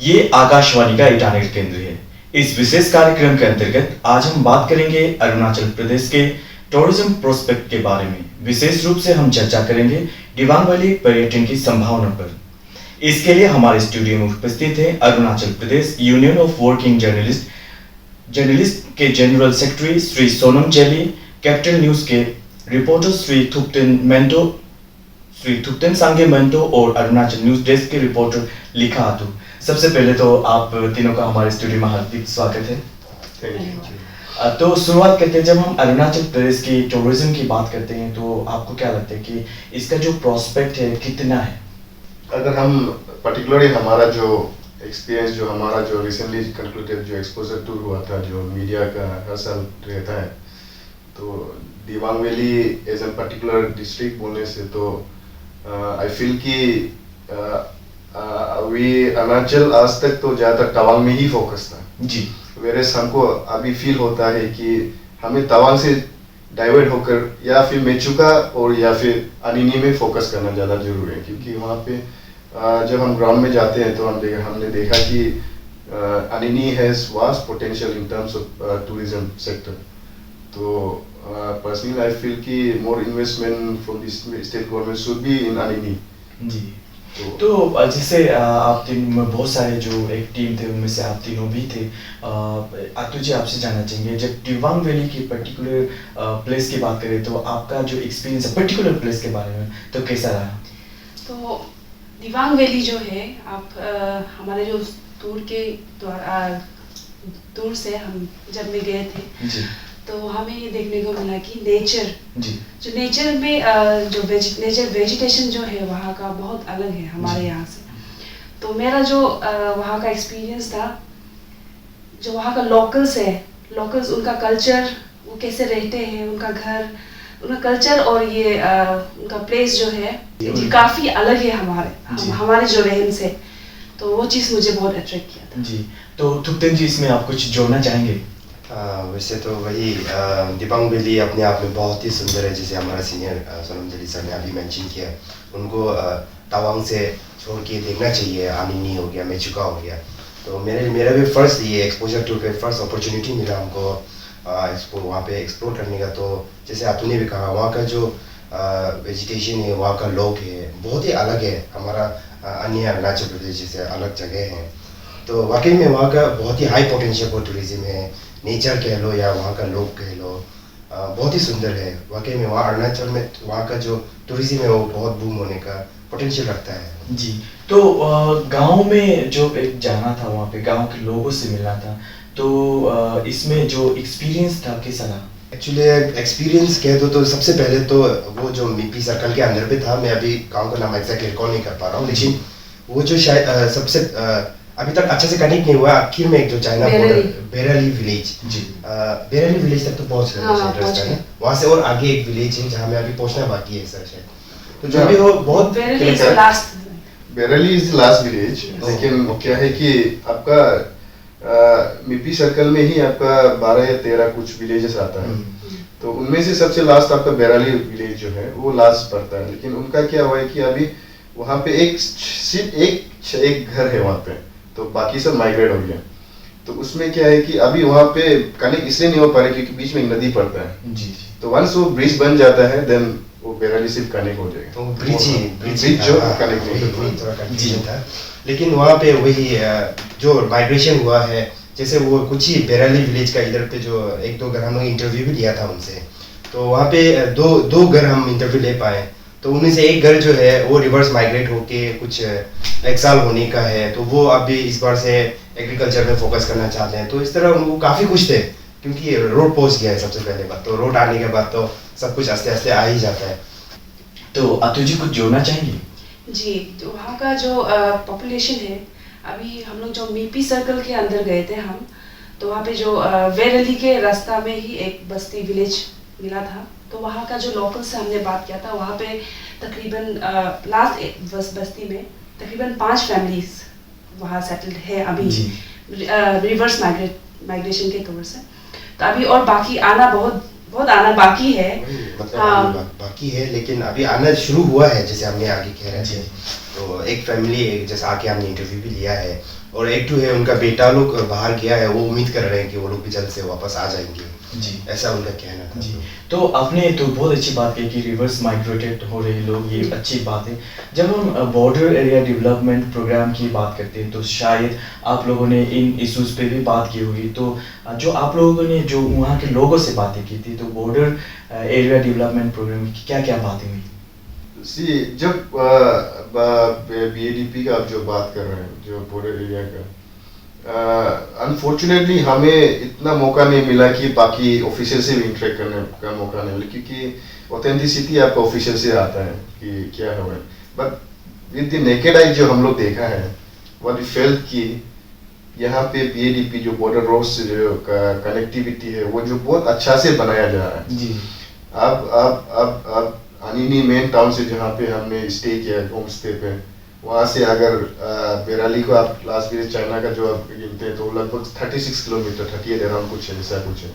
ये आकाशवाणी का ईटानगर केंद्र है। इस विशेष कार्यक्रम के अंतर्गत आज हम बात करेंगे अरुणाचल प्रदेश के टूरिज्म प्रोस्पेक्ट के बारे में। विशेष रूप से हम चर्चा करेंगे दिबांग वैली पर्यटन की संभावना पर। इसके लिए हमारे स्टूडियो में उपस्थित है Arunachal Pradesh union of working journalist के general secretary Shri Sonam jelly, capital news के रिपोर्टर श्री थुप्तेन सांगे मेंटो और अरुणाचल न्यूज डेस्क के रिपोर्टर लिखा आतू। सबसे पहले तो आप तीनों का हमारे स्टूडियो में हार्दिक स्वागत है। तो शुरुआत करते हैं, जब हम अरुणाचल प्रदेश की टूरिज्म की बात करते हैं तो आपको क्या लगता है कि इसका जो प्रोस्पेक्ट है कितना है? अगर हम पर्टिकुलरली हमारा जो एक्सपीरियंस जो रिसेंटली कंक्लूडेड जो एक्सपोजर टूर हुआ था, जो मीडिया का हर साल रहता है, तो Dibang valley as an particular district बोलने से तो आई फील कि अरुणाचल आज तक तो ज़्यादातर तवांग में ही फोकस था जी। वेरेस हमको अभी फील होता है कि हमें तवांग से डाइवर्ट होकर या फिर मेचुका और या फिर अनिनी में फोकस करना ज़्यादा जरूरी है, क्योंकि वहाँ पे जब हम ग्राउंड में जाते हैं तो हमने देखा कि Anini has vast potential in terms of tourism sector. तो पर्सनली आई फील कि more investment from the state government should be in Anini जी। तो जैसे आप तीन में बहुत सारे जो एक टीम थे उनमें से आप तीनों भी थे। आतू जी, आपसे जानना चाहेंगे, जब दिबांग वैली की पर्टिकुलर प्लेस की बात करें तो आपका जो एक्सपीरियंस है पर्टिकुलर प्लेस के बारे में तो कैसा रहा? तो दिबांग वैली जो है, आप हमारे जो टूर के द्वारा टूर से हम जब में गए थे जी। तो हमें ये देखने को मिला कि नेचर जी। जो नेचर में जो नेचर वेजिटेशन जो है वहाँ का बहुत अलग है हमारे यहाँ से। तो मेरा जो वहाँ का एक्सपीरियंस था, जो वहाँ का लोकल्स उनका कल्चर, वो कैसे रहते हैं, उनका घर, उनका कल्चर और ये उनका प्लेस जो है ये काफ़ी अलग है हमारे जो रहन से। तो वो चीज़ मुझे बहुत अट्रैक्ट किया था जी। तो थुप्तेन जी, इसमें आप कुछ जोड़ना चाहेंगे? वैसे तो वही दिबांग वैली अपने आप में बहुत ही सुंदर है, जैसे हमारा सीनियर सोनम जेली सर ने अभी मेंशन किया। उनको तवांग से छोड़ के देखना चाहिए, अनिनी हो गया, मेचुका हो गया। तो मेरा भी फर्स्ट ये एक्सपोजर टूर पे फर्स्ट अपॉर्चुनिटी मिला हमको इसको वहाँ पे एक्सप्लोर करने का। तो जैसे आपने भी कहा, वहाँ का जो वेजिटेशन है, वहाँ का लोग है, बहुत ही अलग है हमारा अन्य अरुणाचल प्रदेश जैसे अलग जगह है। तो वाकई में वहाँ का बहुत ही हाई पोटेंशियल फॉर टूरिज्म है। नेचर कह लो या वहाँ का लोग कह लो, बहुत ही सुंदर है वाकई में। वहाँ अरुणाचल में वहाँ का जो टूरिज्म है वो बहुत बूम होने का पोटेंशियल रखता है जी। तो गांव में जो एक जाना था, वहाँ पे गांव के लोगों से मिलना था, तो इसमें जो एक्सपीरियंस था कैसा रहा? एक्चुअली एक्सपीरियंस कह दो तो सबसे पहले तो वो जो मीपी सर्कल के अंदर पे था, मैं अभी गाँव का नाम एग्जैक्ट रिकॉल नहीं कर पा रहा हूँ, लेकिन वो जो शायद सबसे अभी तक अच्छे से कनेक्ट नहीं हुआ। आखिर में एक जो चाइना बॉर्डर बेराली विलेज जी, बेराली विलेज तक तो पहुंच गए हैं। वहाँ से और आगे एक विलेज है जहाँ में अभी पहुंचना बाकी है सर शायद। तो जो भी हो, बहुत बेराली इज लास्ट विलेज। लेकिन क्या है कि आपका मिपी सर्कल में ही आपका 12 या 13 कुछ विलेजेस आता है। तो उनमें से सबसे लास्ट आपका बेराली विलेज जो है वो लास्ट पड़ता है। लेकिन उनका क्या हुआ है कि अभी वहाँ पे सिर्फ एक घर है वहाँ पे, तो बाकी सब माइग्रेट हो गया। तो उसमें क्या है कि अभी वहाँ पे कनेक्ट इसलिए नहीं हो पा रहे क्योंकि बीच में एक नदी पड़ता है जी। तो वंस वो ब्रिज बन जाता है देन वो बेराली सिर्फ कनेक्ट हो जाएगा। तो ब्रिज जो कनेक्ट नहीं था। लेकिन वहाँ पे वही जो माइग्रेशन हुआ है, जैसे वो कुछ ही बेराली विलेज का इधर पे जो 1-2 घर हम लोग इंटरव्यू भी लिया था उनसे। तो वहाँ पे दो घर हम इंटरव्यू ले पाए। तो उनमें से एक घर जो है वो रिवर्स माइग्रेट होके कुछ 1 साल होने का है, तो वो अभी इस बार से एग्रीकल्चर में फोकस करना चाहते हैं। तो इस तरह वो काफ़ी खुश थे क्योंकि रोड पहुंच गया है सबसे पहले बात। तो रोड आने के बाद तो सब कुछ आस्ते आस्ते आ ही जाता है। तो अतु जी कुछ जोड़ना चाहेंगे? जी। तो वहाँ का जो पॉपुलेशन है, अभी हम लोग जो मीपी सर्कल के अंदर गए थे हम, तो वहाँ पे जो वेरली के रास्ता में ही एक बस्ती विलेज मिला था। तो वहाँ का जो लोकल से हमने बात किया था, वहाँ पे तकरीबन लास्ट बस्ती में तकरीबन 5 फैमिलीज वहाँ सेटल्ड है अभी रिवर्स माइग्रेशन के तौर से। तो अभी और बाकी आना बहुत आना बाकी है, मतलब बाकी है, लेकिन अभी आना शुरू हुआ है जैसे हमने आगे कह रहे थे। तो एक फैमिली जैसे आके हमने इंटरव्यू भी लिया है, और एक है उनका बेटा लोग बाहर गया है, वो उम्मीद कर रहे हैं कि वो लोग भी जल्द से वापस आ जाएंगे। जी ऐसा उनका कहना था। जी, तो आपने तो बहुत अच्छी बात कही कि रिवर्स माइग्रेटेड हो रहे लोग, ये अच्छी बात है। जब हम बॉर्डर एरिया डेवलपमेंट प्रोग्राम की बात करते हैं तो शायद आप लोगों ने इन इश्यूज पे भी बात की होगी। तो जो आप लोगों ने जो वहाँ के लोगों से बातें की थी, तो बॉर्डर एरिया डेवलपमेंट प्रोग्राम की क्या क्या बातें हुई? जब BADP का आप जो बात कर रहे हैं, जो बॉर्डर एरिया का, अनफॉर्चुनेटली हमें इतना मौका नहीं मिला कि बाकी ऑफिशियल से भी इंटरेक्ट करने का मौका नहीं मिला, क्योंकि ऑथेंटिसिटी आपका ऑफिशियल से आता है कि क्या है। But with the naked eye जो हम लोग देखा है, व्हाट वी फेल्ट कि यहाँ पे BADP जो बॉर्डर रोड से जो कनेक्टिविटी है वो जो बहुत अच्छा से बनाया जा रहा है। जी, अब अनिनी मेन टाउन से जहाँ पे हमने स्टे किया होम स्टे पे, वहाँ से अगर बेराली को आप लास्ट विलेज चाइना का जो आप गिनते हैं तो लगभग 36 किलोमीटर 38 अराउंड कुछ है, ऐसा कुछ है।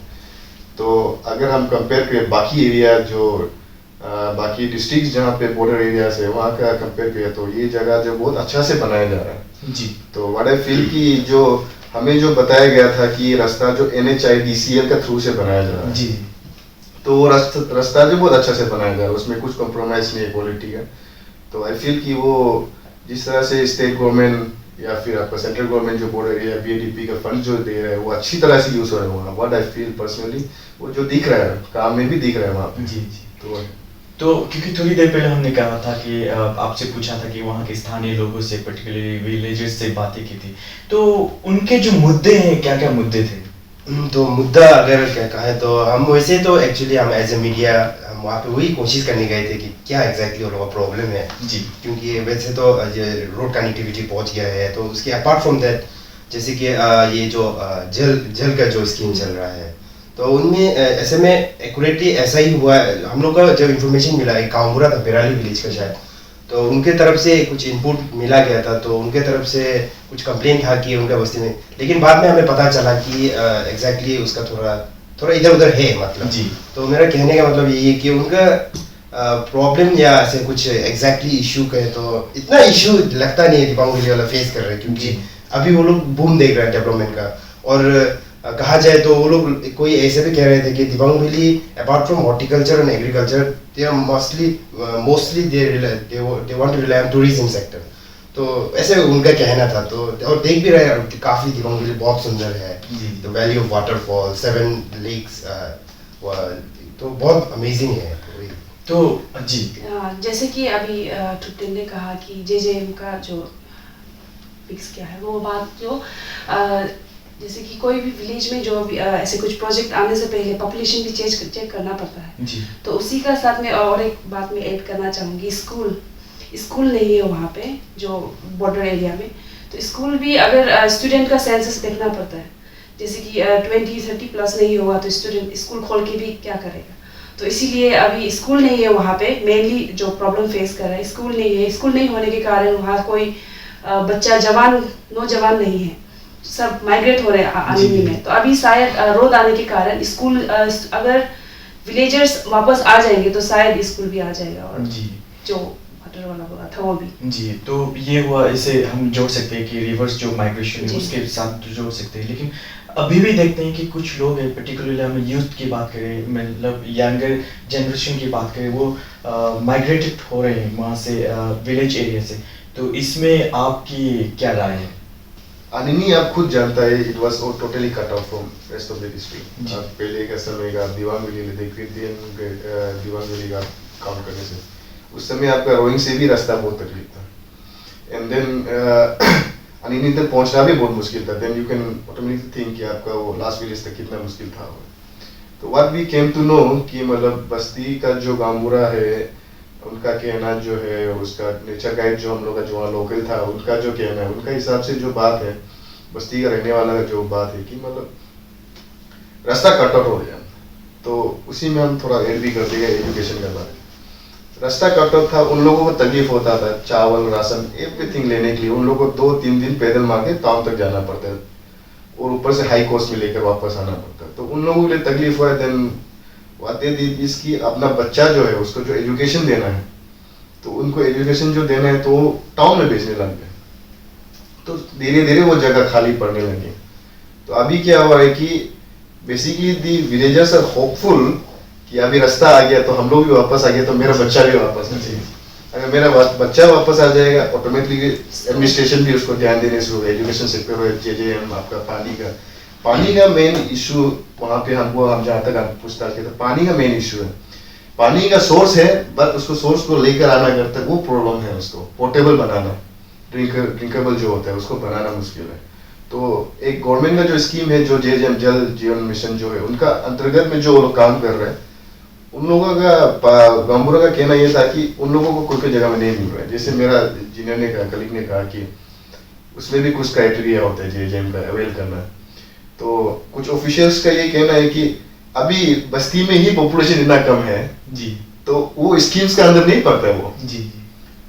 तो अगर हम कंपेयर करें बाकी एरिया जो बाकी डिस्ट्रिक्ट जहाँ पे बॉर्डर एरियाज है वहाँ का कंपेयर करें तो ये जगह जो बहुत अच्छा से बनाया जा रहा है। जी, तो व्हाट आई फील कि जो हमें जो बताया गया था कि रास्ता जो NHIDCL का थ्रू से बनाया जा रहा है, जी, तो वो रास्ता जो बहुत अच्छा से बनाया जा रहा है, उसमें कुछ कॉम्प्रोमाइज नहीं है क्वालिटी का। तो आई फील कि वो जिस तरह से स्टेट गवर्नमेंट या फिर आपका सेंट्रल गवर्नमेंट जो बॉर्डर एरिया BADP का फंड जो दे रहा है वो अच्छी तरह से यूज हो रहा है वहाँ। व्हाट आई फील पर्सनली वो जो दिख रहा है काम में भी दिख रहा है वहाँ पे। जी, जी। तो तो क्योंकि थोड़ी देर पहले हमने कहा था कि आपसे पूछा था कि वहाँ के स्थानीय लोगों से, पर्टिकुलरली विलेजर्स से बातें की थी, तो उनके जो मुद्दे हैं, क्या क्या मुद्दे थे? तो मुद्दा अगर क्या कहें तो हम वैसे तो एक्चुअली हम एज ए मीडिया हम वहाँ पे वही कोशिश करने गए थे कि क्या एग्जैक्टली उन लोगों का प्रॉब्लम है। जी, क्योंकि वैसे तो ये रोड कनेक्टिविटी पहुंच गया है, तो उसके अपार्ट फ्रॉम दैट जैसे कि ये जो जल का जो स्कीम चल रहा है, तो उनमें ऐसे में एक्यूरेटली ऐसा ही हुआ है। हम लोग का जब इन्फॉर्मेशन मिला, एक कांगूरा था बेराली विलेज का शायद, तो उनके तरफ से कुछ इनपुट मिला गया था, तो उनके तरफ से कुछ कंप्लेंट था कि उनका बस्ती में, लेकिन बाद में हमें पता चला कि एग्जैक्टली उसका थोड़ा इधर उधर है मतलब। जी। तो मेरा कहने का मतलब यही है कि उनका प्रॉब्लम या ऐसे कुछ एग्जैक्टली इशू कहे तो इतना इशू लगता नहीं है दिबांग वैली वाला फेस कर रहे हैं, क्योंकि अभी वो लोग बूम देख रहे हैं डेवलपमेंट का। और कहा जाए तो वो लोग कोई ऐसे भी कह रहे थे कि Dibang valley apart from horticulture and agriculture they are mostly they want to rely on tourism sector. तो ऐसे उनका कहना था। तो और देख भी रहे हैं काफी दिबांग वैली बहुत सुंदर है, the valley of waterfall, 7 lakes, तो बहुत अमेजिंग है। तो जी, जैसे कि अभी टुप्टेन ने कहा कि JJM का जो फिक्स किया है वो बात जो जैसे कि कोई भी विलेज में जो भी ऐसे कुछ प्रोजेक्ट आने से पहले पॉपुलेशन भी चेक करना पड़ता है। जी, तो उसी का साथ में और एक बात मैं ऐड करना चाहूँगी, स्कूल नहीं है वहाँ पे जो बॉर्डर एरिया में। तो स्कूल भी अगर स्टूडेंट का सेंसस देखना पड़ता है, जैसे कि 20-30 प्लस नहीं हुआ तो स्टूडेंट स्कूल खोल के भी क्या करेगा। तो इसीलिए अभी स्कूल नहीं है वहाँ पे, मेनली जो प्रॉब्लम फेस कर रहा है स्कूल नहीं है। स्कूल नहीं होने के कारण वहाँ कोई बच्चा नौजवान नहीं है, सब माइग्रेट हो रहे हैं आनिनी में। तो अभी शायद रोड आने के कारण स्कूल अगर विलेजर्स वापस आ जाएंगे तो शायद स्कूल भी आ जाएगा। और जी, जो वाटर वाला बोला था वो भी। जी, तो ये हुआ, इसे हम जोड़ सकते हैं कि रिवर्स जो माइग्रेशन है जी। उसके साथ जोड़ सकते हैं। लेकिन अभी भी देखते हैं कि कुछ लोग हैं, पर्टिकुलरली हम यूथ की बात करें, मतलब यंगर जनरेशन की बात करें, वो माइग्रेटेड हो रहे हैं वहाँ से, विलेज एरिया से। तो इसमें आपकी क्या राय है? अनिनी आप खुद जानता है, it was totally cut off from rest of the district. जी। पहले का समय का दिबांग वैली में देखिए, दिबांग वैली का काउंट करने से उस समय आपका रोइंग से भी रास्ता बहुत तकलीफ था। एंड देन अनिनी तक पहुंचना भी बहुत मुश्किल था। Then you can automatically think कि आपका वो लास्ट विलेज तक कितना मुश्किल था वो। तो what we came to know कि मतलब बस्ती का जो गांगूरा है उनका कहना जो है, उसका नेचर गाइड जो हम लोग का जो वहाँ लोकल था उनका जो कहना है, उनका हिसाब से जो बात है बस्ती का रहने वाला का जो बात है कि मतलब रास्ता कट आउट हो गया। तो उसी में हम थोड़ा ऐड भी कर दिया एजुकेशन के बारे में। रास्ता कट ऑफ था, उन लोगों को तकलीफ होता था चावल राशन एवरीथिंग लेने के लिए। उन लोगों को 2-3 दिन पैदल मांगे टाउन तक जाना पड़ता है और ऊपर से हाई कॉस्ट में लेकर वापस आना पड़ता है। तो उन लोगों के लिए तकलीफ हुआ। देन बातें इसकी अपना बच्चा जो है उसको जो एजुकेशन देना है, तो उनको एजुकेशन जो देना है तो टाउन में भेजने लग गए। तो धीरे धीरे वो जगह खाली पड़ने लगी। तो अभी क्या हुआ है कि basically the villagers are hopeful कि अभी रास्ता आ गया तो हम लोग भी वापस आ गए तो मेरा बच्चा भी वापस आ जाएगा। अगर मेरा बच्चा वापस आ जाएगा ऑटोमेटिकली एडमिनिस्ट्रेशन भी उसको ध्यान देने शुरू, एजुकेशन सेक्टर हो, JJM, आपका पानी का मेन इशू वहाँ पे हम जहाँ तक आप पूछताछ किए तो पानी का मेन इशू है। पानी का सोर्स है बट उसको सोर्स को लेकर आना जब तक वो प्रॉब्लम है, उसको पोर्टेबल बनाना, ड्रिंकेबल जो होता है उसको बनाना मुश्किल है। तो एक गवर्नमेंट का जो स्कीम है जो JJM जल जीवन मिशन जो है उनका अंतर्गत में जो लोग काम कर रहे हैं उन लोगों का गांवबुरा का कहना यह था कि उन लोगों को कोई जगह में नहीं मिल रहा है। जैसे मेरा जीनियर ने कहा, कलीग ने कहा कि उसमें भी कुछ क्राइटेरिया होता है JJM का अवेल करना। तो कुछ ऑफिशियल्स का ये कहना है कि अभी बस्ती में ही पॉपुलेशन इतना कम है जी, तो वो स्कीम्स के अंदर नहीं पड़ता है वो। जी,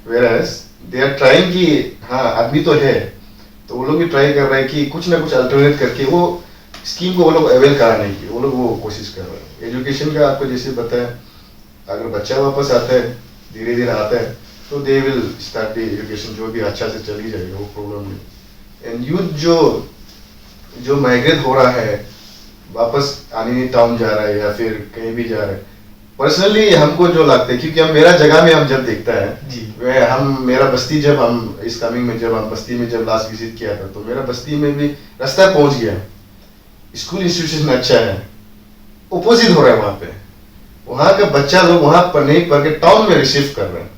Whereas they are trying कि हाँ आदमी तो है, तो वो लोग भी ट्राई कर रहे हैं कि कुछ ना कुछ अल्टरनेट करके वो स्कीम को वो लोग अवेल कराने की वो लोग वो कोशिश कर रहे हैं। एजुकेशन का आपको जैसे बताया, अगर बच्चा वापस आता है धीरे धीरे आता है तो they will start the education, जो भी अच्छा से चली जाएगा, वो प्रॉब्लम नहीं। एंड यूथ जो माइग्रेट हो रहा है वापस आने टाउन जा रहा है या फिर कहीं भी जा रहा है, पर्सनली हमको जो लगता है क्योंकि हम मेरा जगह में हम जब देखता है जी, मेरा बस्ती जब हम इस कमिंग में जब हम बस्ती में जब लास्ट विजिट किया था तो मेरा बस्ती में भी रास्ता पहुंच गया, स्कूल इंस्टीट्यूशन अच्छा है, ओपोजिट हो रहा है वहाँ पे, वहाँ का बच्चा लोग वहाँ पर नहीं पढ़ के टाउन में रिसीव कर रहे हैं।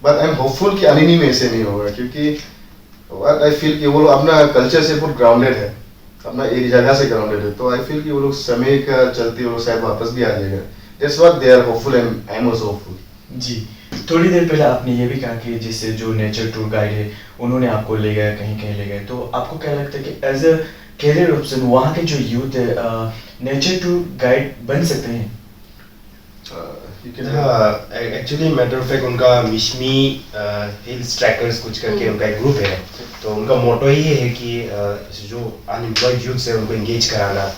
बट आई एम होपफुल कि अनिनी में ऐसे नहीं होगा क्योंकि व्हाट आई फील कि वो लोग अपना कल्चर से बहुत ग्राउंडेड है, अपना एक जगह से ग्राउंडेड है। तो आई फील कि वो लोग समय का चलते वो लोग शायद वापस भी आ जाएगा। That's what they are hopeful and I am also hopeful. जी। थोड़ी देर पहले आपने ये भी कहा कि जैसे जो नेचर टूर गाइड है उन्होंने आपको ले गए कहीं कहीं ले गए, तो आपको क्या लगता है कि एज अ कैरियर ऑप्शन वहाँ के जो यूथ है नेचर टूर गाइड बन सकते हैं? एक्चुअली मैटर ऑफ फैक्ट उनका मिशमी हिल्स ट्रैकर्स कुछ करके उनका एक ग्रुप है, तो उनका मोटो ही है कि जो अनएम्प्लॉयड यूथ है उनको एंगेज कराना।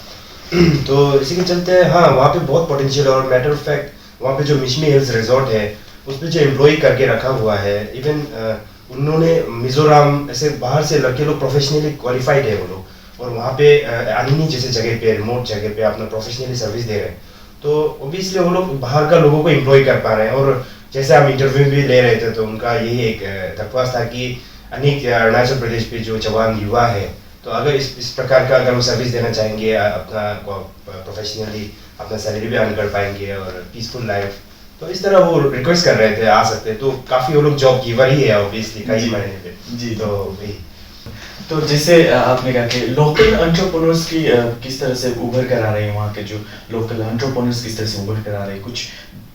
तो इसी के चलते हाँ वहाँ पे बहुत पोटेंशियल है। और मैटर ऑफ फैक्ट वहाँ पे जो मिशमी हिल्स रिजॉर्ट है उस पर जो एम्प्लॉय करके रखा हुआ है, इवन उन्होंने मिजोरम ऐसे बाहर से लड़के लोग प्रोफेशनली क्वालिफाइड है वो लोग, और वहाँ पे अनिनी जैसे जगह पे रिमोट जगह पे अपना प्रोफेशनली सर्विस दे रहे हैं। तो ओबियसली वो लोग बाहर का लोगों को एम्प्लॉय कर पा रहे हैं। और जैसे हम इंटरव्यू भी ले रहे थे तो उनका यही एक तकवास था कि अनेक अरुणाचल प्रदेश पे जो जवान युवा है तो अगर इस प्रकार का अगर वो सर्विस देना चाहेंगे, अपना प्रोफेशनली अपना सैलरी भी अर्न कर पाएंगे और पीसफुल लाइफ, तो इस तरह वो रिक्वेस्ट कर रहे थे आ सकते हैं। तो काफ़ी वो लोग जॉब गिवर ही है ऑब्वियसली कई महीने पे जी। तो वही। तो जैसे आपने कहा कि लोकल एंटरप्रेन्योर्स की किस तरह से उभर कर आ रहे हैं, वहाँ के जो लोकल एंटरप्रेन्योर्स किस तरह से उभर कर आ रहे हैं, कुछ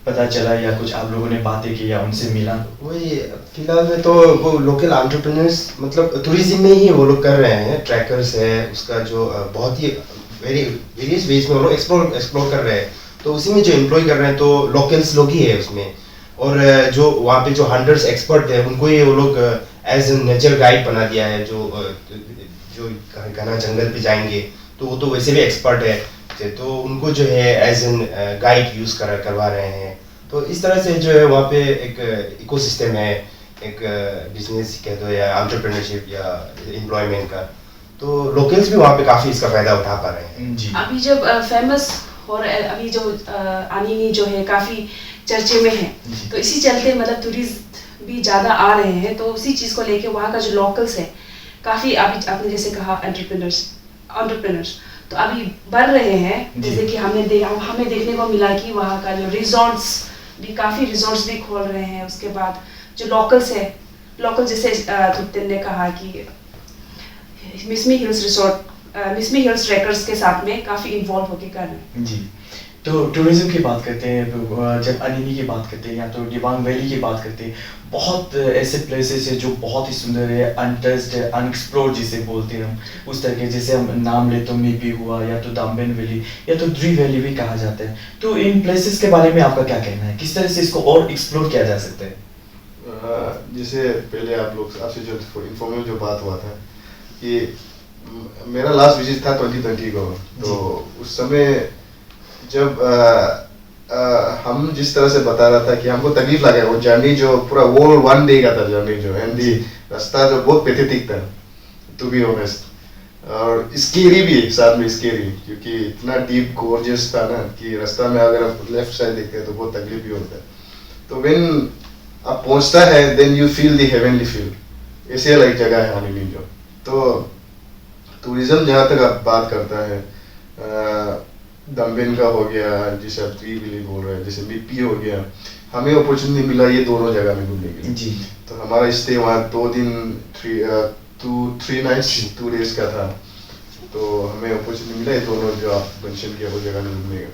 पता चला या कुछ आप लोगों ने बातें की या उनसे मिला? वही फिलहाल में तो वो लोकल एंटरप्रेन्योर्स मतलब टूरिज्म में ही वो लोग कर रहे हैं, ट्रैकर्स है उसका जो बहुत ही वेरियस वेज में वो लोग एक्सप्लोर कर रहे हैं। तो उसी में जो एम्प्लॉय कर रहे हैं तो लोकल्स लोग ही है उसमें, और जो वहाँ पे जो हंटर्स एक्सपर्ट है उनको ये वो लोग एज ए नेचर गाइड बना दिया है। जो घना जंगल पे जाएंगे तो वो तो वैसे भी एक्सपर्ट है, तो उनको जो है एज एन गाइड यूज करवा रहे हैं। तो इस तरह से जो है वहाँ पे एक इकोसिस्टम है, एक बिजनेस कह दो या एंटरप्रेन्योरशिप या एम्प्लॉयमेंट का, तो लोकल्स भी वहाँ पे काफ़ी इसका फायदा उठा पा रहे हैं। जी। अभी जब फेमस और अभी जो अनिनी जो है काफ़ी चर्चे में है, तो इसी चलते मतलब टूरिस्ट भी ज़्यादा आ रहे हैं। तो उसी चीज़ को लेके वहाँ का जो लोकल्स है काफ़ी अभी आपने जैसे कहा एंटरप्रेन्योर्स तो अभी बढ़ रहे हैं। जैसे कि हमें देखने को मिला कि वहाँ का जो रिजॉर्ट्स भी काफ़ी रिजॉर्ट्स भी खोल रहे हैं। उसके बाद जो लोकल जैसे थुप्तिन ने कहा कि मिसमी हिल्स ट्रैकर्स के साथ में काफ़ी इन्वॉल्व होकर कर रहे हैं। जी। तो टूरिज्म की बात करते हैं, जब अनिनी की बात करते हैं या तो डिबांग वैली की बात करते हैं, बहुत ऐसे प्लेसेस है जो बहुत ही सुंदर है, अनटच्ड है, अनएक्सप्लोर्ड जिसे बोलते हैं हम उस तरह के। जैसे हम नाम ले तो मीपी हुआ या तो दाम्बेन वैली या तो द्री वैली भी कहा जाता है। तो इन प्लेसेस के बारे में आपका क्या कहना है, किस तरह से इसको और एक्सप्लोर किया जा सकता है? जैसे पहले आप लोग आपसे जो इन्फॉर्मल जो बात हुआ था कि मेरा लास्ट विजिट था 2020 को, तो उस समय जब हम जिस तरह से बता रहा था कि हमको तकलीफ लगा वो जर्नी जो पूरा वो 1 डे का था जर्नी जो एंड रास्ता जो बहुत पैथेटिक था। To be honest. और स्केरी भी एक साथ में, स्केरी, क्योंकि इतना डीप गॉर्जियस था ना कि रास्ता में अगर आप लेफ्ट साइड देखते हैं तो बहुत तकलीफ भी होता है। तो व्हेन आप पहुंचता है then you feel the heavenly feel, ऐसे अलग जगह है हानिनी जो। तो टूरिज्म जहाँ तक आप बात करता है, दम्बिन का हो गया, जिसे आप त्रिबिली बोल रहे हैं, जैसे मिप्पी हो गया, हमें अपॉर्चुनिटी मिला ये दोनों जगह में घूमने के लिए जी। तो हमारा स्टे वहाँ 2 दिन 3 नाइट्स 2 डेज का था। तो हमें अपॉर्चुनिटी मिला ये दोनों जो आप मेंशन किया वो जगह में घूमने का।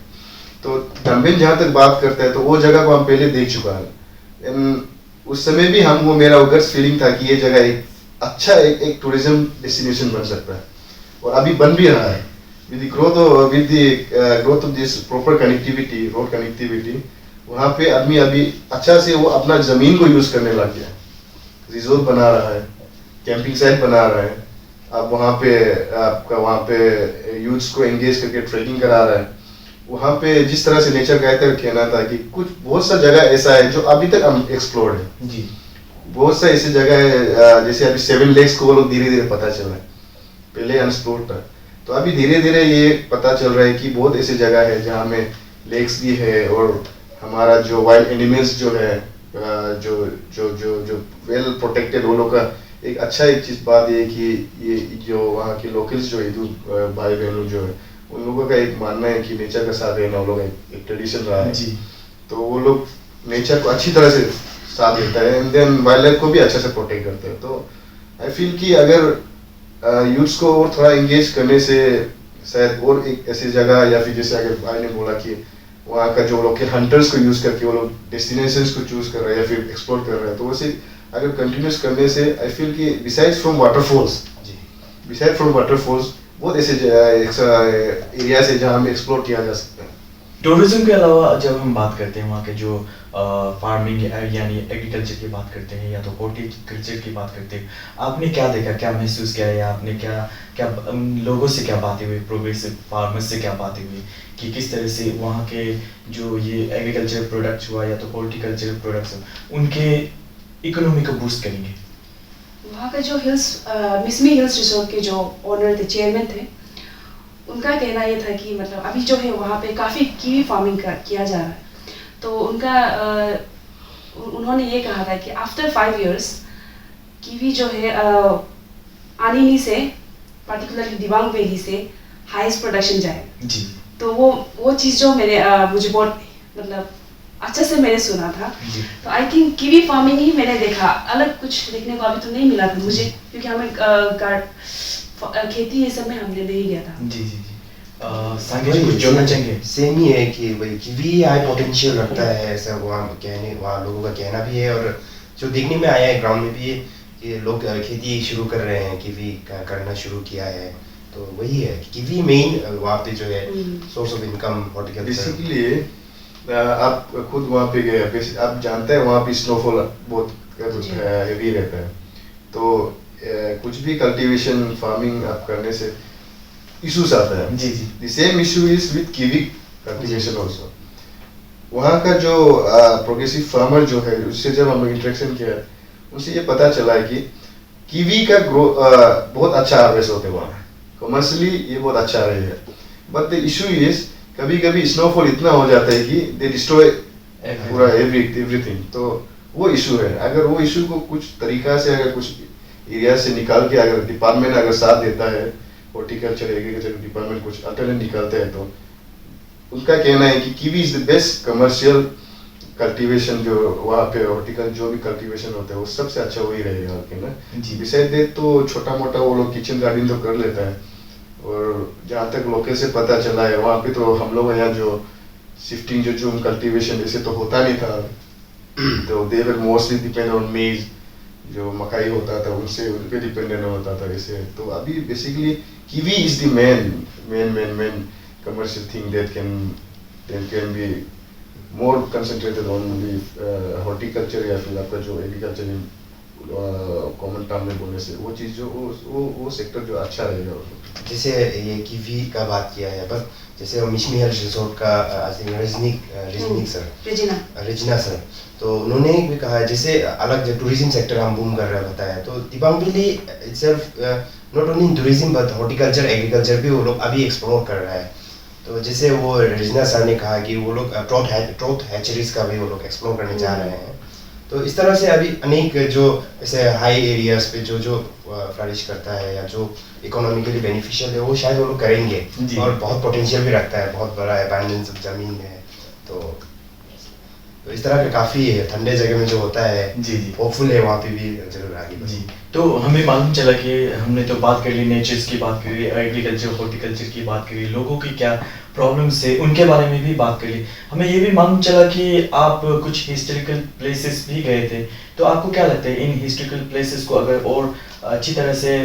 तो दम्बिन जहाँ तक बात करता है तो वो जगह को हम पहले देख चुका है। उस समय भी हम वो मेरा गट्स फीलिंग था कि ये जगह एक अच्छा एक टूरिज्म डेस्टिनेशन बन सकता है, और अभी बन भी रहा है with the growth of this proper connectivity, road connectivity. वहाँ पे आदमी अभी अच्छा से वो अपना जमीन को यूज करने लग गया, रिजोर्ट बना रहा है, कैंपिंग साइट बना रहा है। अब वहाँ पे यूथ्स को एंगेज करके ट्रेकिंग करा रहा है। वहाँ पे जिस तरह से नेचर कहते हैं कहना था कि कुछ बहुत सा जगह ऐसा है जो अभी तक हम एक्सप्लोर्ड है जी। बहुत सा ऐसी जगह है, जैसे अभी 7 लेक्स को वो लोग धीरे धीरे पता चल रहा है, पहले अनएक्सप्लोर्ड था। तो अभी धीरे धीरे ये पता चल रहा है कि बहुत ऐसी जगह है जहाँ में लेक्स भी है, और हमारा जो वाइल्ड एनिमल्स जो है, जो जो जो जो वेल प्रोटेक्टेड, वो लोग का एक अच्छा एक चीज बात ये कि ये जो वहाँ के लोकल्स जो हिंदू भाई बहनों जो है, उन लोगों का एक मानना है कि नेचर का साथ देना वो लोग एक ट्रेडिशन रहा है। जी। तो वो लोग नेचर को अच्छी तरह से साथ देता है, एंड देन वाइल्ड लाइफ को भी अच्छे से प्रोटेक्ट करते हैं। तो आई फील कि अगर यूथ्स को और थोड़ा एंगेज करने से शायद और एक ऐसी जगह, या फिर जैसे अगर भाई ने बोला कि वहाँ का जो लोकल हंटर्स को यूज करके वो लोग डेस्टिनेशंस को चूज कर रहे हैं या फिर एक्सप्लोर कर रहे हैं, तो वैसे अगर कंटिन्यूस करने से आई फील कि बिसाइड फ्रॉम वाटरफॉल्स बहुत ऐसे एरिया है जहाँ हमें एक्सप्लोर किया जा सकता है। टूरिज्म के अलावा जब हम बात करते हैं वहाँ के जो फार्मिंग यानी एग्रीकल्चर की बात करते हैं या तो हॉर्टिकल्चर की बात करते हैं, आपने क्या देखा, क्या महसूस किया, या आपने क्या लोगों से क्या बातें हुई, प्रोग्रेसिव फार्मर्स से क्या बातें हुई कि किस तरह से वहाँ के जो ये एग्रीकल्चर प्रोडक्ट्स हुआ या तो हॉर्टिकल्चर प्रोडक्ट्स उनके इकोनॉमी को बूस्ट करेंगे? वहाँ का जो मिसमी हिल्स रिसोर्ट के जो ओनर थे, चेयरमैन थे, उनका कहना ये था कि मतलब अभी जो है वहाँ पे काफ़ी कीवी फार्मिंग किया जा रहा है। तो उन्होंने ये कहा था कि आफ्टर 5 years कीवी जो है आनिनी से, पर्टिकुलरली दिबांग वैली से हाईएस्ट प्रोडक्शन जाएगा जी। तो वो चीज़ जो मुझे बहुत मतलब अच्छा से मैंने सुना था। तो आई थिंक कीवी फार्मिंग ही मैंने देखा, अलग कुछ देखने को अभी तो नहीं मिला था मुझे, क्योंकि हमें खेती ये सब में हमने नहीं गया था। जी जी जी। सांगे कुछ जोड़ना चाहेंगे? सेम ही है कि भाई कीवी हाई पोटेंशियल रखता है, ऐसा वहाँ लोगों का कहना भी है, और जो देखने में आया है ग्राउंड में भी है कि लोग खेती शुरू कर रहे हैं, कीवी करना शुरू किया है। तो वही है कीवी मेन वहाँ पे जो है source of income horticulture. Basically आप खुद वहाँ पे गए, आप जानते हैं वहाँ पे स्नोफॉल बहुत हेवी रहता है। तो कुछ भी कल्टीवेशन फार्मिंग आप करने से इश्यूज आता है। जी जी। The same issue is with kiwi cultivation also. वहाँ का जो प्रोग्रेसिव फार्मर जो है, उससे जब हम इंटरेक्शन किया उनसे ये पता चला है कि कीवी का बहुत अच्छा हार्वेस्ट होते हैं वहाँ, कमर्शियली ये बहुत अच्छा रहेगा। बट द इशू इज कभी कभी स्नोफॉल इतना हो जाता है कि दे डिस्ट्रॉय पूरा एवरीथिंग। तो वो इशू है। अगर वो इशू को कुछ तरीका से, अगर कुछ एरिया से निकाल के अगर डिपार्टमेंट अगर साथ देता है, हॉर्टिकल्चर एग्रीकल्चर डिपार्टमेंट कुछ अल्टरनेट निकालते हैं, तो उनका कहना है कि kiwi is the best commercial cultivation. जो वहाँ पे हॉर्टिकल्चर जो भी कल्टीवेशन होता है वो सबसे अच्छा वही रहेगा ना। बिसाइड दैट तो छोटा मोटा वो लोग किचन गार्डन तो कर लेता है, और जहाँ तक लोकल से पता चला है वहाँ पे तो हम लोग यहाँ जो शिफ्टिंग जो कल्टीवेशन ऐसे तो होता नहीं था। तो दे वर मोस्टली डिपेंड ऑन मेज, जो मकाई होता था उन पे डिपेंडेंट होता था ऐसे। तो अभी basically kiwi is the main commercial thing that can be more concentrated on the horticulture, या फिर आपका जो एग्रीकल्चर कॉमन टर्म में बोलने से वो चीज़ जो वो सेक्टर जो अच्छा रहेगा। जैसे ये कीवी का बात किया है, पर जैसे मिशमी हिल्स रिसोर्ट का रेजिना सर, तो उन्होंने भी कहा है जैसे अलग जो टूरिज्म सेक्टर हम बूम कर रहे हैं बताया, तो Dibang valley itself not only in tourism but horticulture agriculture भी वो लोग अभी एक्सप्लोर कर रहा है। तो जैसे वो रजना सर ने कहा कि वो लोग ट्रॉट हैचरीज का भी वो लोग एक्सप्लोर करने जा रहे हैं। तो इस तरह से अभी अनेक जो ऐसे हाई एरियाज पे जो जो फ्लरिश करता है या जो इकोनॉमिकली बेनिफिशियल है वो शायद वो लोग करेंगे जी। और बहुत पोटेंशियल भी रखता है, बहुत बड़ा अबंडेंस ऑफ जमीन है। तो इस तरह के काफ़ी ठंडे जगह में जो होता है जी जी होपफुल है वहाँ पे भी जरूर आगे बढ़े। जी। तो हमें मालूम चला कि हमने तो बात कर ली नेचर्स की, बात करी एग्रीकल्चर हॉर्टिकल्चर की, बात करी लोगों की क्या प्रॉब्लम्स है उनके बारे में भी बात करी। हमें ये भी मालूम चला कि आप कुछ हिस्टोरिकल प्लेसेस भी गए थे। तो आपको क्या लगता है इन हिस्टोरिकल प्लेसेस को अगर और अच्छी तरह से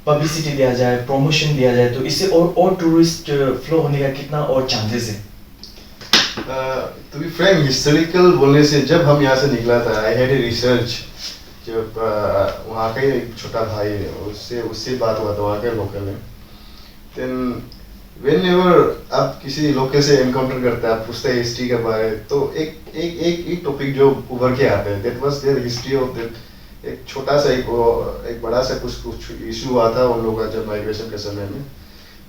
पब्लिसिटी दिया जाए, प्रमोशन दिया जाए तो इससे और टूरिस्ट फ्लो होने का कितना और चांसेस है? टू बी फ्रैंक, हिस्टोरिकल बोलने से जब हम यहाँ से निकला था, आई हैड ए रिसर्च, जब वहाँ का एक छोटा भाई है उससे बात हुआ था, वहाँ के लोकल है। देन व्हेनेवर आप किसी लोकल से एनकाउंटर करते हैं, आप पूछते हैं हिस्ट्री के बारे, तो एक टॉपिक जो उभर के आता है, that was there history of that. एक छोटा सा एक बड़ा सा कुछ इशू हुआ था उन लोगों का जब माइग्रेशन के समय में,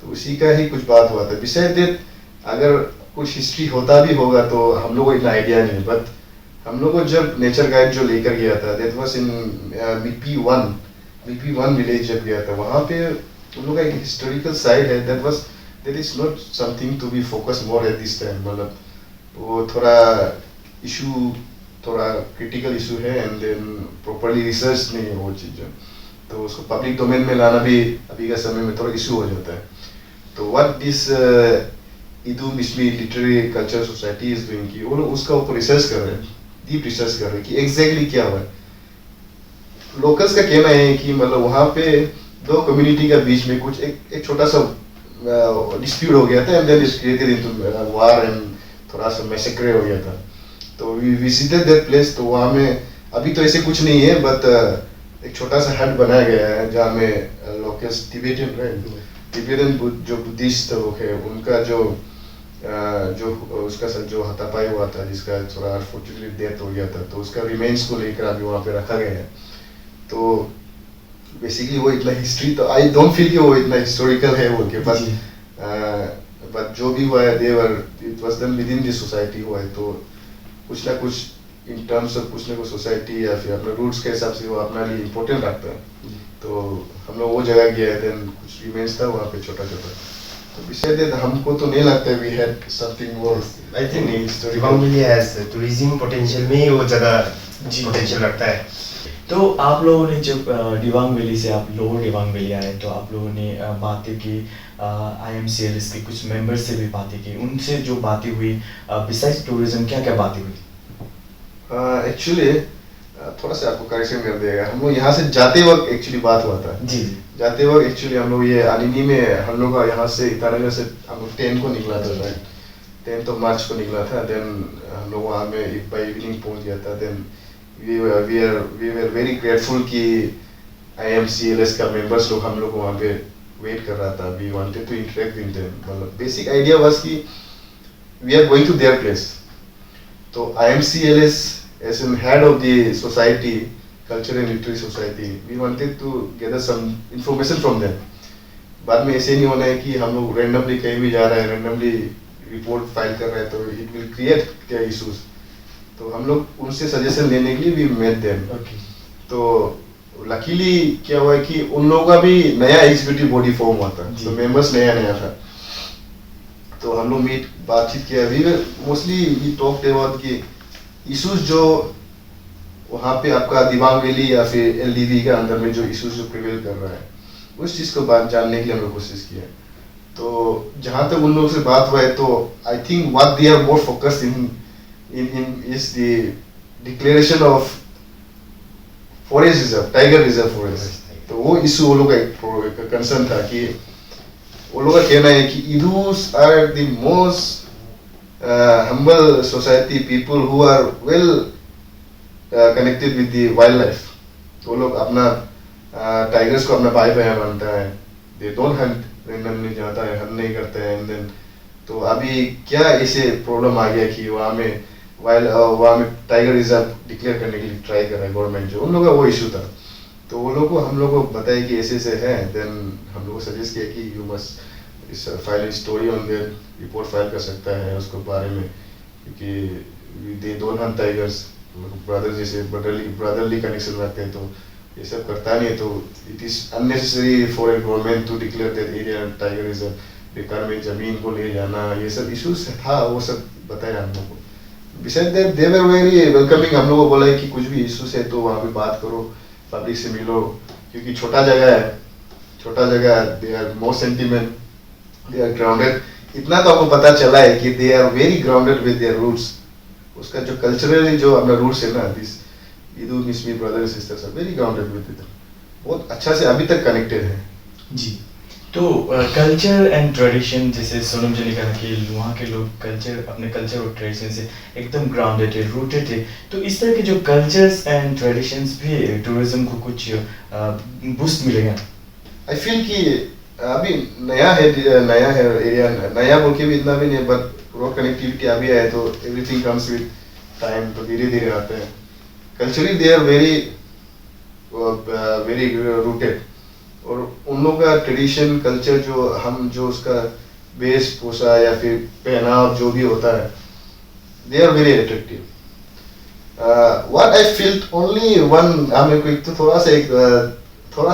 तो उसी का ही कुछ बात हुआ था। बिसाइड दैट अगर कुछ हिस्ट्री होता भी होगा तो हम लोगों को इतना आइडिया नहीं। बट हम लोग को जब नेचर गाइड जो लेकर गया था, that was in Mipi one village जब गया था, वहाँ पे उन लोग का एक हिस्टोरिकल साइट है। That is not something to be focus more at this time. मतलब वो थोड़ा क्रिटिकल इशू है एंड देन प्रॉपर्ली रिसर्च नहीं है वो चीज़, तो उसको पब्लिक डोमेन में लाना भी अभी का समय में थोड़ा इशू हो जाता है। तो what this Idu Mishmi literary culture society is doing कि वो लोग उसका ऊपर रिसर्च कर रहे हैं, डीप रिसर्च कर रहे हैं कि एग्जैक्टली क्या हुआ है। लोकल्स का कहना है कि मतलब वहाँ पे दो कम्युनिटी के बीच में कुछ एक छोटा सा डिस्प्यूट हो गया था and then it created into war and थोड़ा सा मैसेक्रे हो गया था। तो वी विजिटेड दैट प्लेस, तो वहाँ में अभी तो ऐसे कुछ नहीं है, बट एक छोटा सा हट बनाया गया है जहाँ में लोकल्स टिबेटियन जो बुद्धिस्ट लोग है उनका जो उसका जो हतापाई हुआ था, जिसका थोड़ा अनफॉर्चुनेटली डेथ हो गया था, तो उसका रिमेन्स को लेकर अभी वहाँ पे रखा गया है। तो बेसिकली वो इतना हिस्ट्री तो आई डोंट फील कि वो इतना हिस्टोरिकल है बोल के, बट जो भी हुआ है it was done with in this society हुआ है। तो कुछ ना कुछ इन टर्म्स ऑफ कुछ ना कुछ सोसाइटी या फिर अपने रूट्स के हिसाब से वो अपना लिए इम्पोर्टेंट रखता है। तो हम लोग वो जगह गए, देन कुछ रिमेन्स था वहाँ पे छोटा छोटा। तो बिसाइड दैट हमको तो नहीं लगता we had something more. I think Dibang valley has tourism potential में ही वो ज़्यादा पोटेंशियल रखता है। तो आप लोगों ने जब दिबांग वैली से आप लोअर दिबांग वैली आए तो आप लोगों ने बातें की, IMCLS के कुछ मेंबर्स से भी बातें की, उनसे जो बातें हुई बिसाइड्स टूरिज्म क्या क्या बातें हुई? एक्चुअली थोड़ा सा आपको करेक्शन कर देगा, हम लोग यहाँ से जाते वक्त एक्चुअली बात हुआ था। जी जाते वक्त एक्चुअली हम लोग ये अनिनी में हम लोग का यहाँ से इटानगर से हम लोग 10 को निकला था, राइट 10 मार्च को निकला था। देन हम लोग वहाँ में बाई इवनिंग पहुँच गया था। Then we were very grateful कि IMCLS का मेंबर्स लोग हम लोग को वहाँ पे वेट कर रहा था। We wanted to interact with them. मतलब बेसिक आइडिया वाज कि we are going to their place, तो IMCLS as in head of the society, cultural and literary society, we wanted to gather some information from them. बाद में ऐसे नहीं होना है कि हम लोग randomly कहीं भी जा रहे हैं, randomly report फाइल कर रहे हैं, तो it will create क्या issues। तो हम लोग उनसे सजेशन लेने के लिए भी met them। तो लकीली क्या हुआ कि उन लोगों का भी नया एग्जीक्यूटिव बॉडी फॉर्म हुआ था, तो मेंबर्स नया था। तो हम लोग बातचीत किया, we mostly we talked about कि इश्यूज जो वहाँ पे आपका दिबांग वैली या फिर LDV के अंदर में जो इश्यूज जो प्रिवेल कर रहा है, उस चीज़ को जानने के लिए हम लोग कोशिश किया। तो जहाँ तक उन लोगों से बात हुआ है, तो I think what they are more focused in is the declaration of forest reserve, tiger reserve forest. तो वो इशू वो लोग का एक कंसर्न था कि वो लोग का कहना है कि Idus are the most humble society, people who are well connected with the wildlife। वो लोग अपना टाइगर्स को अपना भाई बहन मानता है, they don't hunt randomly जाता है, हन नहीं करते हैं। and then तो अभी क्या ऐसे प्रॉब्लम आ गया कि वहाँ में टाइगर रिजर्व डिक्लेयर करने के लिए ट्राई कर रहा है गवर्नमेंट, जो उन लोगों का वो इशू था। तो वो लोग को हम लोग को बताए कि ऐसे ऐसे है, देन हम लोग को सजेस्ट किया कि यू मस्ट इस file story on there, report file कर सकता है उसको बारे में, क्योंकि they don't hunt tigers, brother जैसे ब्रदरली कनेक्शन रखते हैं, तो ये सब करता नहीं है, तो it is unnecessary for a government to declare that area tiger reserve, बेकार में जमीन को ले जाना, ये सब इश्यूज था, वो सब बताया हम लोग को। Beside that they were very welcoming, हम लोग को बोला है कि कुछ भी इश्यूज है तो वहाँ पे बात करो, पब्लिक से मिलो, क्योंकि छोटा जगह है, they are more sentiment, they are grounded, इतना तो आपको पता चला है कि they are very grounded with their roots, उसका जो कल्चरली जो अपना रूट्स है ना, this Idu Mishmi brother sisters are very grounded with it, बहुत अच्छा से अभी तक कनेक्टेड है। जी, तो कल्चर एंड ट्रेडिशन, जैसे सोनम जी ने कहा कि वहाँ के लोग कल्चर, अपने कल्चर और ट्रेडिशन से एकदम ग्राउंडेड है, रूटेड है, तो इस तरह के जो कल्चर्स एंड ट्रेडिशंस भी टूरिज्म को कुछ बूस्ट मिलेगा। आई फील कि अभी नया है एरिया, नया बोल के भी इतना भी नहीं, बट रोड कनेक्टिविटी अभी आए तो एवरीथिंग कम्स विद टाइम, तो धीरे धीरे आते हैं। Culturally they are very rooted, और उन लोगों का ट्रेडिशन कल्चर जो उसका वेशभूषा या फिर पहनाव जो भी होता है, they are very attractive. What I feel only one, हमें को तो थोड़ा सा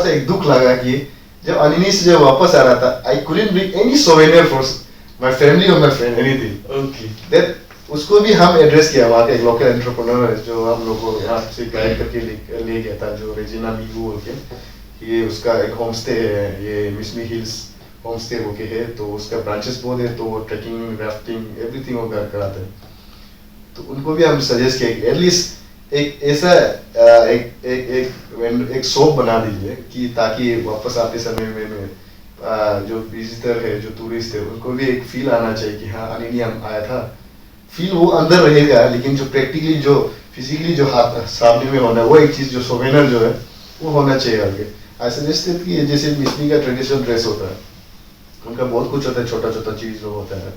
एक दुख लगा कि जब अनिनी से जब वापस आ रहा था, I couldn't bring any souvenir for my family और my friend, anything. Okay, that उसको भी हम एड्रेस किया, वहाँ का एक लोकल एंटरप्रेन्योर है जो हम लोग को यहाँ से गाइड करके ले गया था, जो रेजिना मीगू बोल के, ये उसका एक होम स्टे है, ये मिसमी हिल्स होम स्टे बोल के है, तो उसका ब्रांचेस बहुत है, तो वो ट्रैकिंग, राफ्टिंग, एवरीथिंग वो कराते हैं। तो उनको भी हम सजेस्ट किया कि एटलीस्ट एक ऐसा एक शॉप बना दीजिए कि ताकि वापस आते समय में जो विजिटर है, जो टूरिस्ट है, उनको भी एक फील आना चाहिए कि हाँ अनिनी आया था, फील वो अंदर रहेगा, लेकिन जो प्रैक्टिकली जो फिजिकली जो हाथ सामने में होना है, वो एक चीज जो सोवेनियर जो है वो होना चाहिए आगे। आई सजेस्टेड कि जैसे मिसमी का ट्रेडिशनल ड्रेस होता है, उनका बहुत कुछ होता है, छोटा छोटा चीज जो होता है,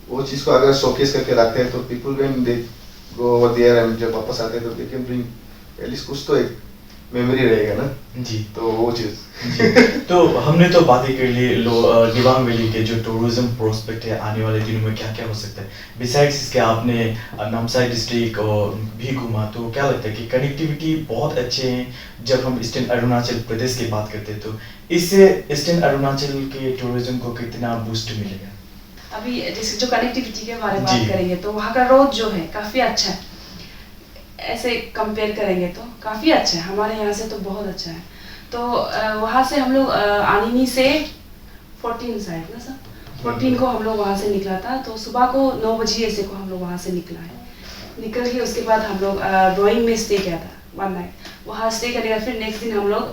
वो चीज को अगर शोकेस करके रखते हैं तो people when they go over there and जब वापस आते हैं तो दे कैन ब्रिंग एटलीस्ट कुछ तो एक मेमोरी रहेगा ना जी। तो वो चीज तो हमने तो बातें कर ली दिबांग वैली के जो टूरिज्म प्रोस्पेक्ट है, आने वाले दिनों में क्या क्या हो सकता है। बिसाइड्स इसके आपने नामसाई डिस्ट्रिक्ट और भी घूमा, तो क्या लगता है कि कनेक्टिविटी बहुत अच्छे हैं। जब हम ईस्टर्न अरुणाचल प्रदेश की बात करते हैं तो इससे ईस्टर्न अरुणाचल के टूरिज्म को कितना बूस्ट मिलेगा? अभी जैसे जो कनेक्टिविटी के बारे में जी। बात करेंगे तो वहाँ का रोड जो है काफ़ी अच्छा है, ऐसे कंपेयर करेंगे तो काफ़ी अच्छा है, हमारे यहाँ से तो बहुत अच्छा है। तो वहाँ से हम लोग आनिनी से 14 शायद ना सर, 14 को हम लोग वहाँ से निकला था, तो सुबह को 9 बजे ऐसे को हम लोग वहाँ से निकला है। निकल के उसके बाद हम लोग रोइंग में स्टे किया था 1 नाइट, वहाँ स्टे करेगा। फिर नेक्स्ट दिन हम लोग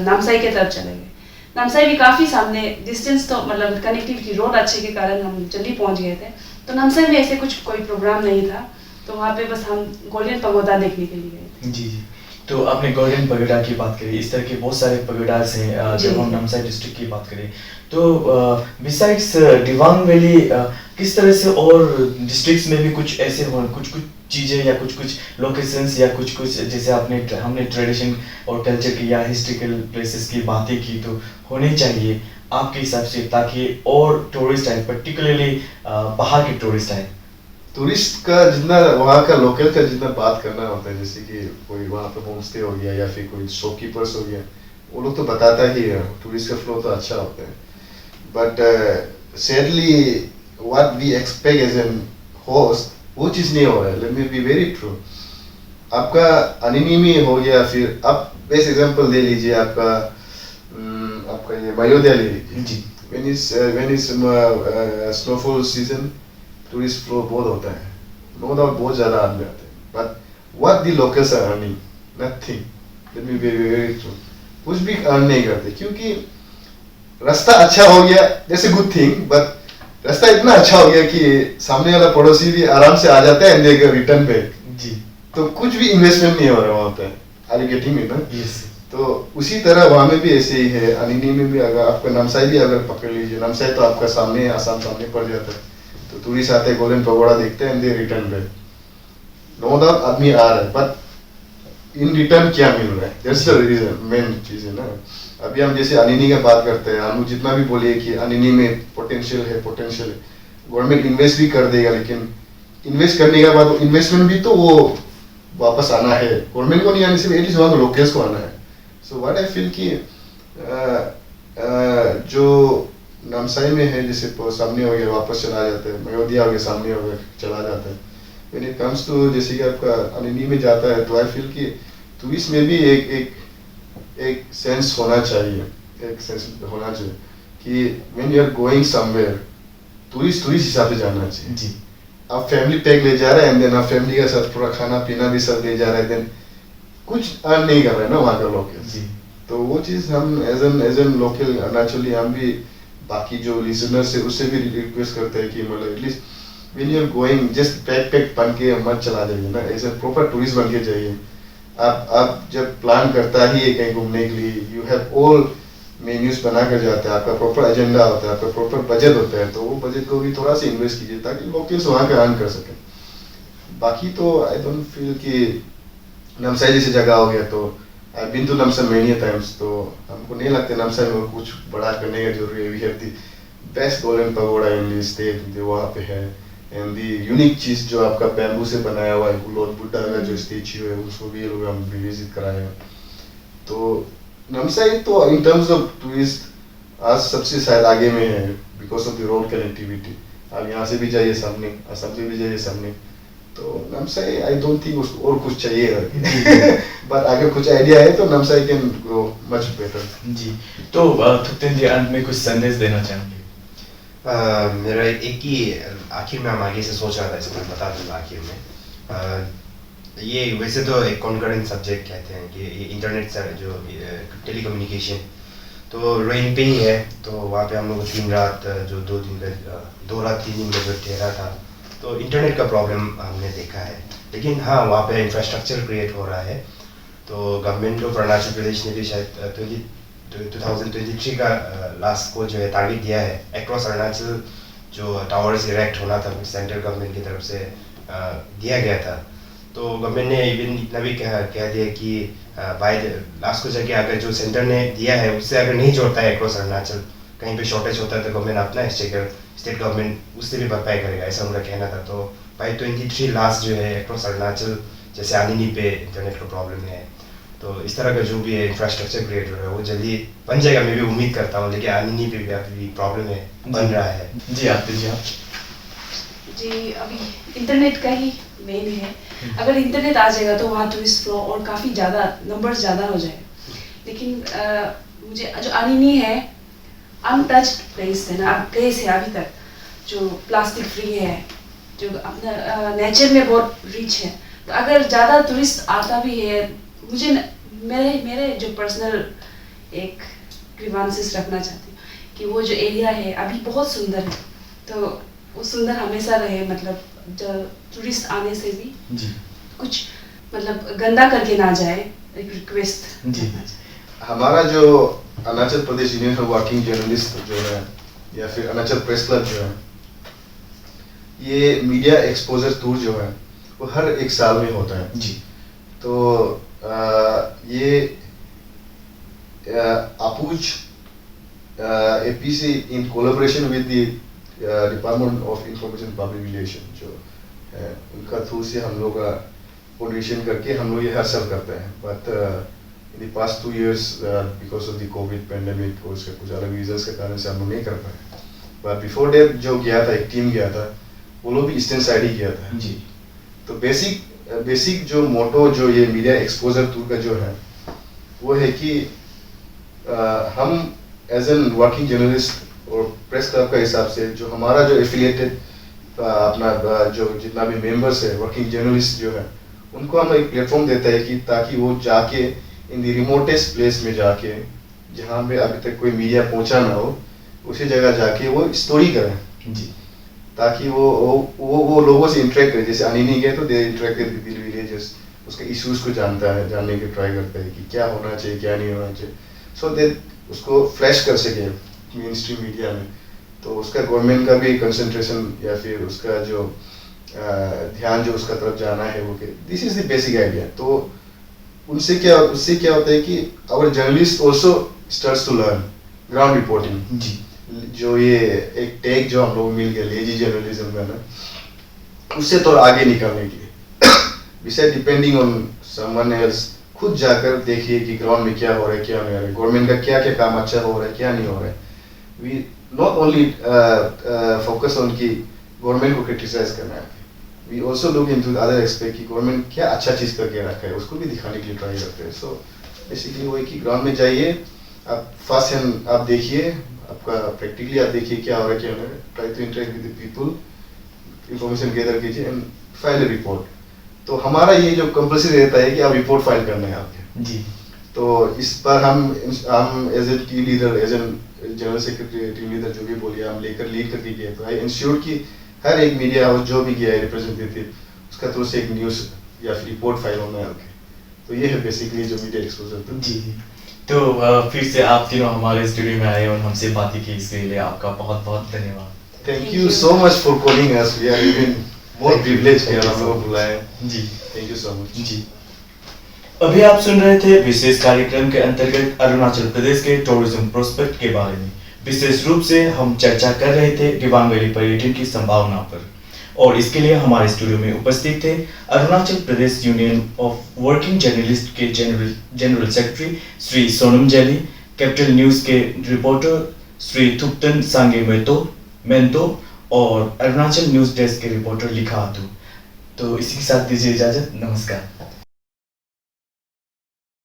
नामसाई के तरफ चले गए। नामसाई भी काफ़ी सामने डिस्टेंस, तो मतलब कनेक्टिविटी रोड अच्छे के कारण हम जल्दी पहुँच गए थे। तो नामसाई में ऐसे कुछ कोई प्रोग्राम नहीं था, तो वहाँ पे बस हम गोल्डन पगोडा देखने के लिए गए थे। जी जी, तो आपने गोल्डन पगोडा की बात करी, इस तरह के बहुत सारे पगोडास हैं। जब हम नामसाई डिस्ट्रिक्ट की बात करें तो बिसाइड्स दिबांग वैली किस तरह से और डिस्ट्रिक्ट्स में भी कुछ ऐसे हो, कुछ चीज़ें या कुछ लोकेशंस या कुछ जैसे हमने ट्रेडिशन और कल्चर की या हिस्ट्रिकल प्लेसेस की बातें की, तो होनी चाहिए आपके हिसाब से ताकि और टूरिस्ट आए, पर्टिकुलरली बाहर के टूरिस्ट आए। टूरिस्ट का जितना वहाँ का लोकल का जितना बात करना होता है, जैसे कि कोई वहाँ पे होम स्टे हो गया या फिर कोई शॉपकीपर्स हो गया, वो लोग तो बताता ही है, टूरिस्ट का फ्लो तो अच्छा होता है। But sadly what we expect as an host वो चीज़ नहीं हो रहा है। Let me be very true. आपका अनिनी में हो गया, फिर आप बेस्ट एग्जांपल दे लीजिए, आपका ये मायोदिया ले लीजिए जी। When is snowfall season, tourist flow बहुत होता है, नो डाउट बहुत ज़्यादा आदमी आते हैं, but what the locals are earning nothing. Let me be very true, कुछ भी अर्न नहीं करते, क्योंकि रास्ता अच्छा हो गया जैसे गुड थिंग, बट रास्ता इतना अच्छा हो गया कि सामने वाला पड़ोसी भी आराम से आ जाता है एंड दे रिटर्न बैक जी। तो कुछ भी इन्वेस्टमेंट नहीं हो रहा वहाँ पे, आर यू गेटिंग मी ना? यस। तो उसी तरह वहाँ में भी ऐसे ही है। अनिनी में भी अगर आपका नामसाई भी अगर पकड़ लीजिए, नामसाई तो आपका सामने आसाम सामने पड़ जाता है, तो टूरिस्ट आते हैं, गोल्डन पगोडा देखते हैं and they return back. No doubt आदमी आ रहा है, बट इन रिटर्न क्या मिल रहा है, दैट्स द रीजन, मेन चीज है ना। अभी हम जैसे अनिनी की बात करते हैं, हम जितना भी बोलिए कि अनिनी में पोटेंशियल है, गवर्नमेंट इन्वेस्ट भी कर देगा, लेकिन इन्वेस्ट करने के बाद इन्वेस्टमेंट भी तो वो वापस आना है, गवर्नमेंट को नहीं आने से एटलीस्ट वहाँ लोकल्स को आना है। सो व्हाट आई फील कि जो नामसाई में है, जैसे सामने हो गया वापस चला जाता है, मयोदिया हो गया सामने हो गया चला जाता है। व्हेन इट कम्स टू जैसे कि आपका अनिनी में जाता है, तो आई फील कि टूरिस्ट में भी एक सेंस होना चाहिए, कि when you are going somewhere, tourist हिसाब से जाना चाहिए जी। आप फैमिली पैक ले जा रहे हैं, देन आप फैमिली के साथ पूरा खाना पीना भी सब ले जा रहे हैं, देन कुछ अर्न नहीं कर रहे हैं ना वहाँ के लोग जी। तो वो चीज़ हम एज एन लोकल नेचुरली हम भी बाकी जो लिसनर्स है उससे भी रिक्वेस्ट करते हैं कि मतलब at least when you are going just pack बन के मत चला जाइए ना, एज ए प्रॉपर टूरिस्ट बन के जाइए। आप जब प्लान करता ही है कहीं घूमने के लिए, यू हैव ऑल मेन्यूज बना कर जाते हैं, आपका प्रॉपर एजेंडा होता है, आपका प्रॉपर बजट होता है, तो वो बजट को भी थोड़ा सा इन्वेस्ट कीजिए ताकि लोकल्स वहाँ पे अर्न कर सकें। बाकी तो आई डोंट फील कि नामसाई जैसी जगह हो गया, तो I been to Namsai many times, तो हमको नहीं लगता नामसाई में कुछ बड़ा करने का जरूरी है। We have the best golden pagoda in the state, जो वहाँ पे है, एंड द यूनिक चीज़ जो आपका बैम्बू से बनाया हुआ है लॉर्ड बुद्धा का जो स्टेच्यू है, उसको भी लोग हम विजिट कराए हैं। तो नामसाई तो इन टर्म्स ऑफ टूरिस्ट आज सबसे शायद आगे में है, because of the road connectivity. आप यहाँ से भी जाइए सामने, असम से भी जाइए सामने, तो नामसाई आई डोंट थिंक उसको और कुछ चाहिए बट अगर कुछ आइडिया है तो Namsai can grow much better. जी। तो थुक्तेन जी, अंत में कुछ संदेश देना चाहेंगे? मेरा एक ही आखिर में हम आगे से सोच रहा था, इसको मैं बता दूंगा आखिर में। ये वैसे तो एक कॉन्करेंट सब्जेक्ट कहते हैं कि ये इंटरनेट से जो टेलीकम्युनिकेशन तो रेन पे ही है, तो वहाँ पे हम लोग 3 रात जो 2 रात 3 दिन में जो ठहरा था, तो इंटरनेट का प्रॉब्लम हमने देखा है। लेकिन हाँ, वहाँ पे इंफ्रास्ट्रक्चर क्रिएट हो रहा है, तो गवर्नमेंट ऑफ अरुणाचल प्रदेश ने भी शायद 2023 का लास्ट को जो है टारगेट दिया है, अक्रॉस अरुणाचल जो टावर्स इरेक्ट होना था सेंट्रल गवर्नमेंट की तरफ से दिया गया था। तो गवर्नमेंट ने इवन इतना भी कह दिया कि बाय लास्ट को जाके अगर जो सेंटर ने दिया है उससे अगर नहीं जोड़ता है अक्रॉस अरुणाचल, कहीं पे शॉर्टेज होता है तो गवर्नमेंट अपना स्टेट गवर्नमेंट उससे भी भरपाई करेगा, ऐसा उनका कहना था। तो बाय 23 लास्ट जो है अक्रॉस अरुणाचल जैसे अनिनी पे इंटरनेट का प्रॉब्लम है, तो इस तरह का जो भी है इंफ्रास्ट्रक्चर क्रिएट हो रहा है वो जल्दी बन जाएगा, मैं भी उम्मीद करता हूँ। लेकिन अनिनी पे भी अभी प्रॉब्लम है, बन रहा है। जी आप जी, अभी इंटरनेट का ही मेन है। अगर इंटरनेट आ जाएगा तो वहाँ टूरिस्ट फ्लो और काफ़ी ज़्यादा नंबर्स ज़्यादा हो जाएगा। लेकिन मुझे जो अनिनी है अनटच्ड प्लेस है ना, आप गए से अभी तक, जो प्लास्टिक फ्री है, जो अपना नेचर में बहुत रिच है, तो अगर ज़्यादा टूरिस्ट आता भी है, मुझे मेरे जो पर्सनल एक ग्रीवांसेस रखना चाहती हूँ कि वो जो एरिया है अभी बहुत सुंदर है, तो वो सुंदर हमेशा रहे, मतलब जो टूरिस्ट आने से भी जी कुछ मतलब गंदा करके ना जाए, एक रिक्वेस्ट। जी। हमारा जो Arunachal Pradesh union of working journalist जो है, या फिर अरुणाचल प्रेस क्लब जो है, ये मीडिया एक्सपोजर टूर जो है वो हर 1 साल में होता है जी। तो ये APUJ APC in collaboration with the department of information public relation जो है, उनका थ्रू से हम लोग कोऑर्डिनेशन करके हम लोग ये हर साल करते हैं। But in the past 2 years because of the Covid pandemic और उसके कुछ अलग रीजंस के कारण से हम लोग नहीं कर पाए। बट बिफोर डेट जो गया था, एक टीम गया था, वो लोग भी ईस्टर्न साइड ही गया था जी। तो बेसिक जो मोटो जो ये मीडिया एक्सपोजर टूर का जो है वो है कि हम एज एन वर्किंग जर्नलिस्ट और प्रेस क्लब का हिसाब से जो हमारा जो एफिलिएटेड अपना जो जितना भी मेंबर्स है वर्किंग जर्नलिस्ट जो है, उनको हम एक प्लेटफॉर्म देता है कि ताकि वो जाके इन द रिमोटेस्ट प्लेस में जाके, जहाँ पे अभी तक कोई मीडिया पहुंचा ना हो, उसी जगह जाके वो स्टोरी करें जी। ताकि वो लोगों से इंटरेक्ट करे। जैसे अनिनी गए तो दे इंटरेक्ट विद विलेजर्स, उसके इश्यूज को जानने की ट्राई करते हैं कि क्या होना चाहिए क्या नहीं होना चाहिए, सो दे उसको फ्लैश कर सके मेन स्ट्रीम मीडिया में। तो उसका गवर्नमेंट का भी कंसंट्रेशन या फिर उसका जो ध्यान जो उसका तरफ जाना है वो, this is the basic idea. तो उससे क्या होता है कि our journalist also starts to learn ground reporting. जी जो ये एक टैग जो हम लोग मिल गया लेजी जर्नलिज्म का ना, उससे तो आगे निकलने के लिए beside depending on someone else, खुद जाकर देखिए कि ग्राउंड में क्या हो रहा है क्या नहीं हो रहा है, गवर्नमेंट का क्या क्या काम अच्छा हो रहा है क्या नहीं हो रहा है। We not only focus on कि गवर्नमेंट को क्रिटिसाइज करना है, we also look into other aspect कि गवर्नमेंट क्या अच्छा चीज़ करके रखा है उसको भी दिखाने के लिए ट्राई करते हैं। सो बेसिकली वो है कि ग्राउंड में जाइए, आप फर्स्ट हैंड आप देखिए, आपका प्रैक्टिकली आप देखिए क्या हो रहा है क्या नहीं, try to interact with the people, information gather कीजिए एंड फाइल ए रिपोर्ट। तो हमारा ये जो कंपल्सरी रहता है कि आप रिपोर्ट फाइल करना है आपके। जी तो इस पर हम as a team leader, as an general secretary, team leader जो भी बोलिए, हम लेकर लीड करके गए। तो आई इंश्योर कि हर एक मीडिया हाउस जो भी गया है रिप्रेजेंटेटिव, उसका थ्रू से एक न्यूज़ या फिर रिपोर्ट फाइल होना है आपके। तो ये है बेसिकली जो मीडिया एक्सपोजर। जी तो फिर से आप तीनों हमारे स्टूडियो में आए और हमसे बातें की, इसके लिए आपका बहुत बहुत धन्यवाद। Thank you so much for calling us, we are even more privilege कि हम लोग बुलाए। जी थैंक यू सो मच। जी अभी आप सुन रहे थे विशेष कार्यक्रम के अंतर्गत अरुणाचल प्रदेश के टूरिज्म प्रोस्पेक्ट के बारे में। विशेष रूप से हम चर्चा कर रहे थे दिबांग वैली पर्यटन की संभावना पर, और इसके लिए हमारे स्टूडियो में उपस्थित थे Arunachal Pradesh union of working journalist के general secretary Shri Sonam jelly, capital news के रिपोर्टर श्री थुप्तन सांगे मेंतो और अरुणाचल न्यूज डेस्क के रिपोर्टर लिखा आतू। तो इसी के साथ दीजिए इजाजत, नमस्कार।